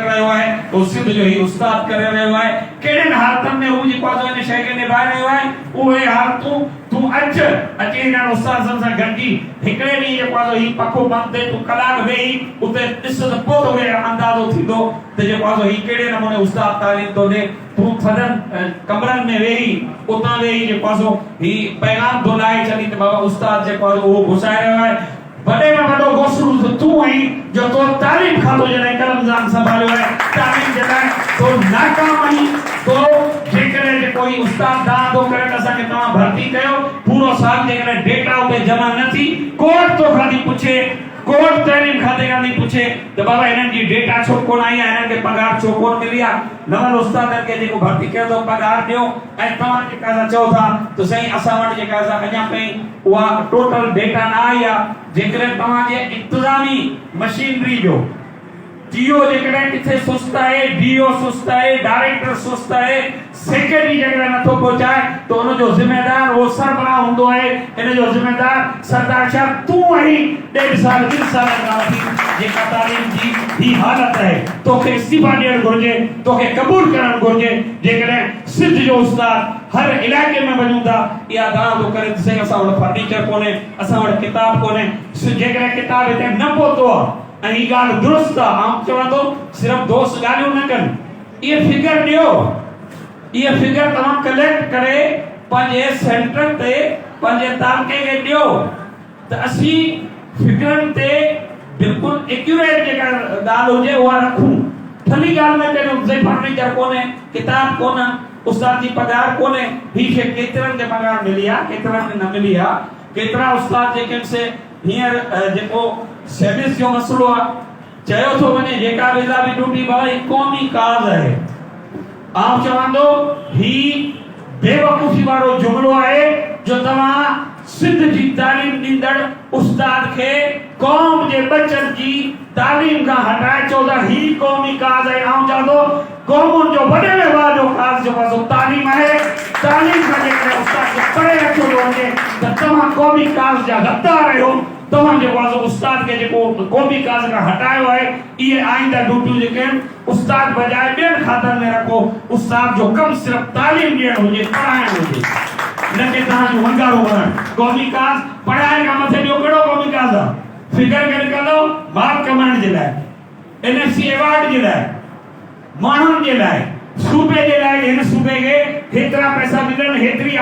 रहियो आहे तो सिंध जो ही उस्ताद करे रहियो आहे कहिड़े हालतनि में हू जेको आहे इन शइ खे निभाए रहियो आहे उहे हालतूं तूं अची हिन उस्ताद सां गॾिजी हिकिड़े ॾींहुं जेको आहे ही पखो बंदि ते तूं कलाक वेही उते ॾिस त पोइ तोखे अंदाज़ो थींदो त जेको आहे ही कहिड़े नमूने उस्ताद तालीम थो ॾे तूं थधनि कमरनि में वेही उतां वेही जेको आहे ही पैगाम थो लाहे छॾी त बाबा उस्ताद जेको आहे उहो घुसाए रहियो आहे बड़े में बड़ो गोसरू तो तू ही जो तो तालीम खातो जने कलमजान संभालियो है तालीम जने तो नाकाम ही तो जेकरे जे कोई उस्ताद दा दो करे असा के तमा भर्ती कयो पूरो साल जेकरे डेटा उते जमा न थी कोर्ट तो खाली पूछे कोर्ट तालीम खाते का नहीं पूछे तो बाबा इनन जी डेटा छो कोन आई इनन के पगार छो कोन मिलिया नवल उस्ताद के जेको भर्ती कयो तो पगार दियो ए तमा जे का चो था तो सही असा वट जे का अजा पे वा टोटल डेटा ना आया जेकरे तमा जे इंतजामी मशीनरी जो टीओ जेकरे किथे सुस्त है डीओ सुस्त है डायरेक्टर सुस्त है सेक्रेटरी जेकरे न तो पहुंचाए तो उन जो जिम्मेदार वो सरबराह हुंदो है इन जो जिम्मेदार सरदार शाह तू ही 1.5 साल 2 साल का जेका तालीम जी ही हालत है तो के इस्तीफा ॾियण घुर्जे तो के कबूल करण घुर्जे जेकरे सिद्ध जो उस्ताद हर इलाके में वञूं था या दावा तो करे सही असा वट फर्नीचर कोने असा वट किताब कोने जेकरे किताब इते न पहुतो ऐं ही गाल दुरुस्त आम चवा तो सिर्फ दोस्त गालियों न कन ये फिगर दियो ये फिगर तमाम कलेक्ट करे पंजे सेंटर ते पंजे तालके के दियो त असी फिगरन ते बिल्कुल एक्यूरेट जेका गाल होजे वो रखूं थली गाल में कनो जे फर्नीचर कोने किताब कोना उस्ताद जी पगार कोने ही के केतरन के पगार मिलिया केतरन ने न मिलिया केतरा उस्ताद जेकन से हियर जेको सर्विस जो मसलो आ चयो तो वने जेका वेला भी ड्यूटी भाई कौमी काज है आप चवंदो ही बेवकूफी वारो जुमलो है जो तमा सिद्ध जी तालीम दींदड़ उस्ताद के कौम जे बच्चन जी तालीम का हटाए चौदा ही कौमी काज है आम जादो कौम जो बड़े में वालो काज जो पासो तालीम है तालीम का जेकरे उस्ताद के पढ़े रखो वने त तमा कौमी काज जा गद्दार हो तमाम जो वाजो उस्ताद के जेको कौमी काज का हटायो है ये आइंदा ड्यूटी जेके उस्ताद बजाय बेन खातर में रखो उस्ताद जो कम सिर्फ तालीम ॾियण हुजे पढ़ाइण हुजे न के तहां जो वंगारो बणण कौमी काज पढ़ाइण का मथे ॿियो कहिड़ो कौमी काज आहे फिगर के निकलो मार्क कमाइण जे लाइ एनएफसी अवार्ड जे लाइ माण्हुनि जे लाइ सूबे जे लाइ हिन सूबे खे हेतिरा पैसा मिलण हेतिरी